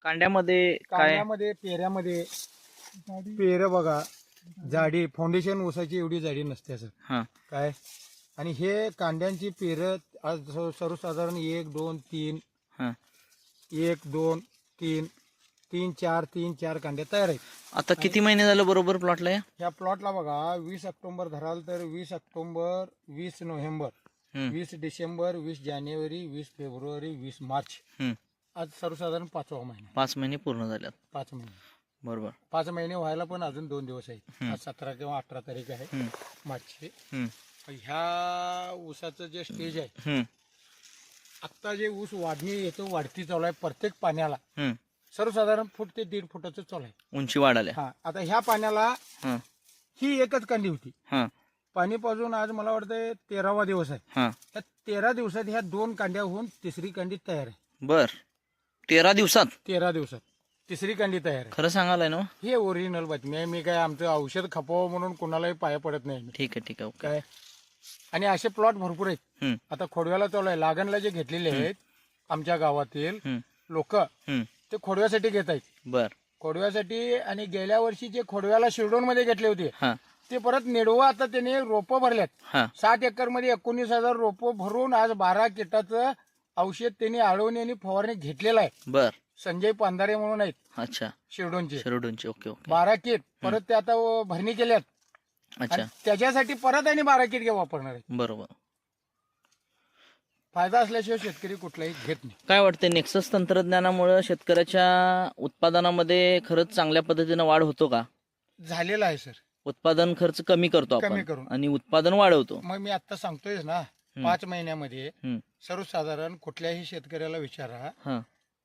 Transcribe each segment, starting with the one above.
कांड्यामध्ये काय कांद्यामध्ये पेऱ्यामध्ये पेर बघा जाडी फाउंडेशन ऊसाची एवढी जाडी नसते सर. हा काय आणि हे कांद्यांची पेर आज सर्वसाधारण 1 2 3 हा 1 2 3 3 4 3 4 कांड्या तयार आहेत. आता किती महिने झालं बरोबर प्लॉटला या? ह्या प्लॉटला बघा 20 ऑक्टोबर धराल तर 20 ऑक्टोबर 20 नोव्हेंबर हम्म, 20 डिसेंबर 20 जानेवारी 20 फेब्रुवारी 20 मार्च हम्म. आज सर्वसाधारण 5वा महिना 5 महिने पूर्ण झाल्यात. 5 महिने बरोबर. 5 महिने व्हायला पण अजून 2 दिवस आहेत. हम्म. आज 17 किंवा 18 तारीख आहे हम्म, मार्चची. हम्म, ह्या ऊसाचं जे स्टेज आहे हम्म, आत्ता जे ऊस वाढणी येतो वाढती चालू आहे प्रत्येक पाण्याला हम्म. सर्वसाधारण फूट ते 1.5 फुटाचं चालू आहे. उंची वाढाल्या. हा आता ह्या पाण्याला हा ही एकच कांडी होती. हा पाणी पाजून आज मला वाटतं 13वा दिवस आहे. हा त्या 13 दिवसात ह्या 2 कांड्या होऊन तिसरी कांडी तयार आहे. बर. 13 दिवसात 13 दिवसात तिसरी कांडी तयार आहे. खरं सांगायलाय ना? हे ओरिजिनल बातमी आहे. मी काय आमचं औषध खपवावं म्हणून कोणालाही पाया पडत नाही मी. ठीक आहे ठीक आहे. ओके. काय आणि असे प्लॉट भरपूर आहेत. हम्म, आता खोडव्याला चालू आहे. लागणला जे घेतलेले आहेत आमच्या गावातील हम्म, लोक हम्म. ते खोडव्यासाठी घेत आहेत. बर. खोडव्यासाठी आणि गेल्या वर्षी जे खोडव्याला शिरडोन मध्ये घेतले होते हा ते परत निडवा आता त्याने रोपं भरल्यात. हा 7 एकर मध्ये 19,000 रोपं भरून आज 12 किटाचं औषध त्यांनी आळवणी आणि फवारणी घेतलेलं आहे. बर. संजय पांधारे म्हणून आहेत अच्छा. शिरडोनचे. शिरोडूनची. Okay okay. 12 किट परत ते आता भरणी केल्यात अच्छा. आणि त्याच्यासाठी परत आणि 12 किट वापरणार आहे. बरोबर. फायदा असल्याशिवाय शेतकरी कुठलाही घेत नाही. काय वाटतंय नेक्सस तंत्रज्ञानामुळे शेतकऱ्याच्या उत्पादनामध्ये खरंच चांगल्या पद्धतीनं वाढ होतो का? झालेलं आहे सर. उत्पादन खर्च कमी करतो कमी आपण करून. आणि उत्पादन वाढवतो. मग मी आता सांगतोय ना 5 महिन्यामध्ये हम्म, सर्वसाधारण कुठल्याही शेतकऱ्याला विचारा हा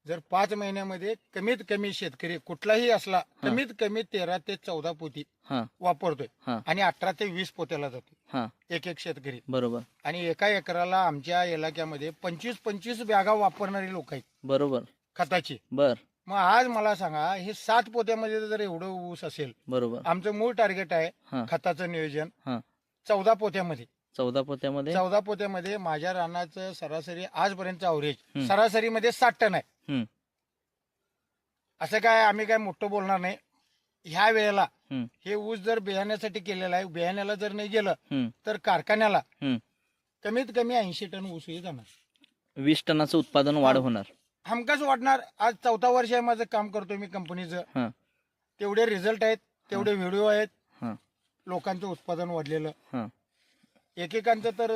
जर 5 महिन्यामध्ये कमीत कमी शेतकरी कुठलाही असला कमीत कमी 13 ते 14 पोती हा वापरतोय हा आणि 18 ते 20 पोत्याला जातो हा एक शेतकरी. बरोबर आणि एका एकराला आमच्या इलाक्यामध्ये 25 बॅगा वापरणारी लोक आहेत बरोबर. खताची. बर. मग आज मला सांगा हे 7 पोत्यामध्ये जर एवढं ऊस असेल बरोबर. आमचं मूळ टार्गेट आहे हा खताचं नियोजन हा 14 पोत्यामध्ये. 14 पोत्यामध्ये. 14 पोत्यामध्ये माझ्या रानाचं सरासरी आजपर्यंत अवरेज हम्म. सरासरीमध्ये 60 टन आहे. हम्म, असं काय आम्ही काय मोठं बोलणार नाही. ह्या वेळेला हम्म, हे ऊस जर बियाण्यासाठी केलेलं आहे बियाण्याला जर नाही गेलं हम्म, तर कारखान्याला हम्म. कमीत कमी 80 टन ऊसही जाणार. 20 टनाचं उत्पादन वाढ होणार. हमखास वाटणार. आज 4था वर्ष आहे माझं काम करतोय मी कंपनीचं. हा तेवढे रिझल्ट आहेत तेवढे व्हिडिओ आहेत. हा लोकांचं उत्पादन वाढलेलं हा एकेकांचं तर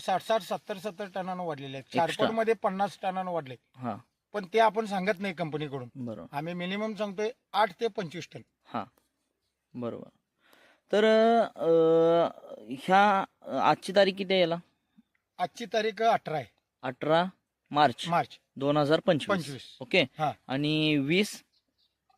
60-70 टनानं वाढलेले आहेत. Extra. चारपट मध्ये 50 टनानं वाढले. हा पण ते आपण सांगत नाही कंपनीकडून. बरोबर. आम्ही मिनिमम सांगतोय 8 ते 25 टन. हा बरोबर. तर ह्या आजची तारीख किती आहे याला? आजची तारीख 18 आहे 18 मार्च मार्च 2025. 25. ओके. हा आणि 20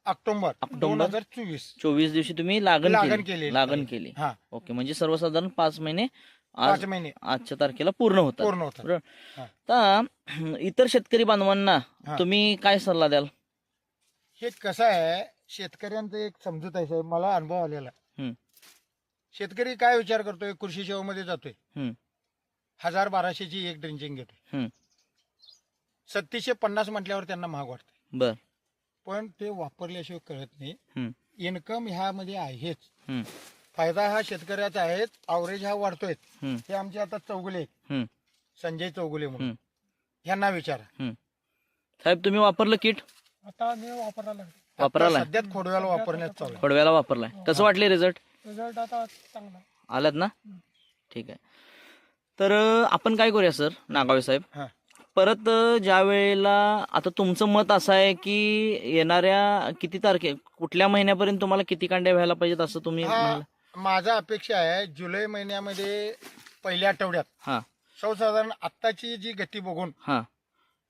ऑक्टोबर ऑक्टोबर 2024 24 दिवशी तुम्ही लागण लागण केली. केली. लागण केली. हा ओके. म्हणजे सर्वसाधारण 5 महिने 5 आज महिने आजच्या तारखेला पूर्ण होतात. पूर्ण होतात. बरोबर. हा. आता इतर शेतकरी बांधवांना हा. तुम्ही काय सल्ला द्याल? हे कसं आहे शेतकऱ्यांचं एक समजूत आहे साहेब मला अनुभव आलेला आहे. हम्म, शेतकरी काय विचार करतोय कृषी सेवेमध्ये जातोय हम्म, 1000-1200ची एक ड्रिंचिंग घेतोय. हम्म. 3750 म्हटल्यावर त्यांना महाग वाटतंय. बर. पण ते वापरल्याशिवाय कळत नाही. हम्म, इन्कम ह्यामध्ये आहेच. हम्म, फायदा हा शेतकऱ्याचा आहे. अवरेज हा वाढतोय. हम्म, हे आमचे आता चौगुले आहेत. हम्म, संजय चौगुले म्हणून हम्म. ह्यांना विचारा. हम्म. साहेब तुम्ही वापरलं किट? आता मी वापरायला वापरायला? सध्यात खोडव्याला वापरण्यात चालू आहे. खोडव्याला वापरलाय. कसं वाटले रिझल्ट? रिझल्ट आता चांगला आलात ना? ठीक आहे. तर आपण काय करूया सर नागावे साहेब, हा. परत ज्या वेळेला आता तुमचं मत असं आहे की येणाऱ्या किती कुठल्या महिन्यापर्यंत तुम्हाला किती कांड्या व्हायला पाहिजेत असं तुम्ही हा, म्हणाल? माझा अपेक्षा आहे जुलै महिन्यामध्ये पहिल्या आठवड्यात हा सर्वसाधारण आत्ताची जी गती बघून हा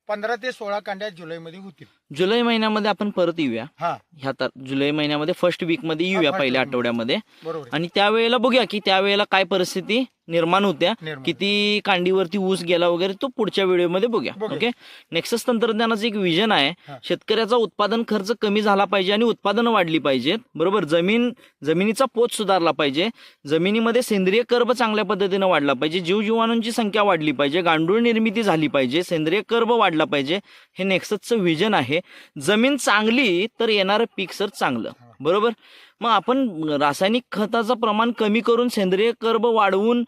15 ते 16 कांड्या जुलैमध्ये होतील. जुलै महिन्यामध्ये आपण परत येऊया. हा ह्या जुलै महिन्यामध्ये फर्स्ट वीक मध्ये येऊया first पहिल्या week मध्ये. आठवड्यामध्ये. बरोबर आहे. आणि त्यावेळेला बघूया की त्यावेळेला काय परिस्थिती निर्माण होत्या, निर्माण. किती कांडीवरती ऊस गेला वगैरे तो पुढच्या व्हिडिओमध्ये बघूया. बघूया. ओके. नेक्सस तंत्रज्ञानाचं एक विजन आहे, हा. शेतकऱ्याचा उत्पादन खर्च कमी झाला पाहिजे आणि उत्पादन वाढली पाहिजेत. बरोबर. जमिनीचा पोत सुधारला पाहिजे, जमिनीमध्ये सेंद्रिय कर्ब चांगल्या पद्धतीने वाढला पाहिजे, जीवजीवाणूंची संख्या वाढली पाहिजे, गांडूळ निर्मिती झाली पाहिजे, सेंद्रिय कर्ब वाढला पाहिजे. हे नेक्ससचं विजन आहे. आहे. जमीन चांगली तर येणारं पीक सर चांगलं, बरोबर. मग आपण रासायनिक खताचं प्रमाण कमी करून सेंद्रिय कर्ब वाढवून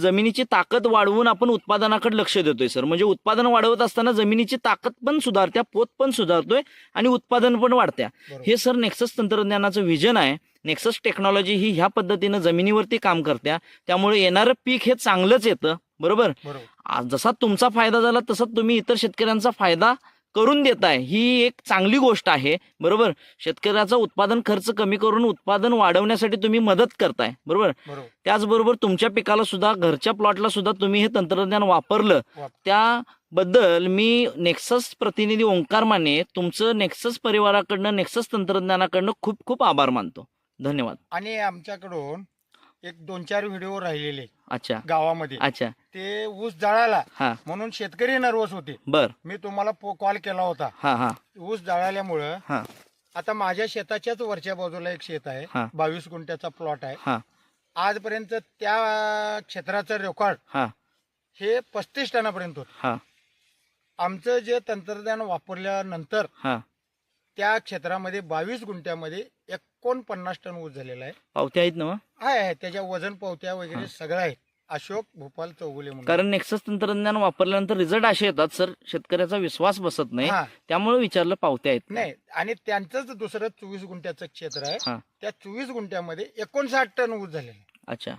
जमिनीची ताकद वाढवून आपण उत्पादनाकडे लक्ष देतोय सर. म्हणजे उत्पादन वाढवत असताना जमिनीची ताकद पण सुधारत्या, पोत पण सुधारतोय आणि उत्पादन पण वाढत्या. हे सर नेक्सस तंत्रज्ञानाचं विजन आहे. नेक्सस टेक्नॉलॉजी ही ह्या पद्धतीनं जमिनीवरती काम करत्या, त्यामुळे येणारं पीक हे चांगलंच येतं, बरोबर. जसा तुमचा फायदा झाला तसा तुम्ही इतर शेतकऱ्यांचा फायदा करून देताय, ही एक चांगली गोष्ट आहे, बरोबर. शेतकऱ्याचा उत्पादन खर्च कमी करून उत्पादन वाढवण्यासाठी तुम्ही मदत करताय, बरोबर. त्याचबरोबर तुमच्या पिकाला सुद्धा, घरच्या प्लॉटला सुद्धा तुम्ही हे तंत्रज्ञान वापरलं, त्याबद्दल मी नेक्सस प्रतिनिधी ओंकार माने तुमचं नेक्सस परिवाराकडनं, नेक्सस तंत्रज्ञानाकडनं खूप खूप आभार मानतो. धन्यवाद. आणि आमच्याकडून एक 2-4 व्हिडिओ राहिलेले अच्छा गावामध्ये. अच्छा. ते ऊस जळाला हा म्हणून शेतकरी नर्वस होते. बर. मी तुम्हाला कॉल केला होता. हा हा ऊस जळाल्यामुळं हा आता माझ्या शेताच्याच वरच्या बाजूला एक शेत आहे, हा 22 गुंठ्याचा प्लॉट आहे. हा आजपर्यंत त्या क्षेत्राचं रेकॉर्ड हा हे 35 टनापर्यंत होत. हा आमचं जे तंत्रज्ञान वापरल्यानंतर हा त्या क्षेत्रामध्ये 22 गुंठ्यामध्ये 49 टन ऊस झालेला आहे. पावत्या आहेत ना मग? आहे त्याच्या वजन पावत्या वगैरे सगळं आहे. अशोक भोपाल चौगुले म्हणून. कारण नेक्सस तंत्रज्ञान वापरल्यानंतर रिझल्ट असे येतात सर, शेतकऱ्याचा विश्वास बसत नाही, हा. त्यामुळे विचारलं पावत्या आहेत नाही, आणि त्यांचंच दुसरं 24 गुंठ्याचं क्षेत्र आहे. हा. त्या 24 गुंठ्यामध्ये 59 टन ऊस झालेला आहे. अच्छा.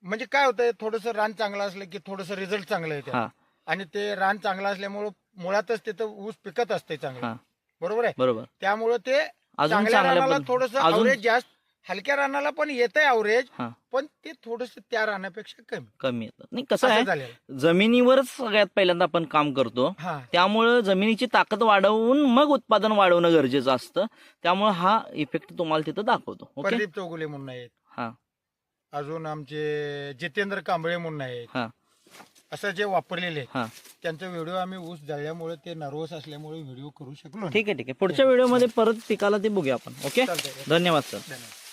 म्हणजे काय होतंय, थोडंसं रान चांगलं असलं की थोडंसं रिझल्ट चांगलं येते. हा आणि ते रान चांगलं असल्यामुळं मुळातच तिथं ऊस पिकत असते चांगलं, हा बरोबर आहे. बरोबर. त्यामुळं ते अजून चांगल्या चांगल्या रानाला पद्धती- थोडंसं अजून- अवरेज जास्त, हलक्या रानाला पण येतंय अवरेज, हा पण ते थोडंसं त्या रानापेक्षा कमी कमी येतं. नाही कसं असं आहे, झालेलं. जमिनीवरच सगळ्यात पहिल्यांदा आपण काम करतो, हा. त्यामुळं जमिनीची ताकद वाढवून मग उत्पादन वाढवणं गरजेचं असतं. त्यामुळे हा इफेक्ट तुम्हाला तिथं दाखवतो. ओके. प्रदीप चौगुले म्हणून आहेत, हा अजून आमचे जितेंद्र कांबळे म्हणून आहेत. हा असं जे वापरलेले आहेत हा त्यांचा व्हिडिओ आम्ही ऊस जळल्यामुळे ते नर्वस असल्यामुळे व्हिडिओ करू शकलो नाही. ठीक आहे ठीक आहे. पुढच्या व्हिडिओमध्ये परत पिकाला ते बघूया आपण. ओके. चालतंय. धन्यवाद सर. धन्यवाद.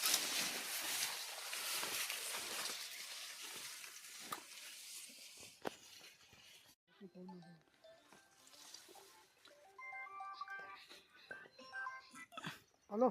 हॅलो.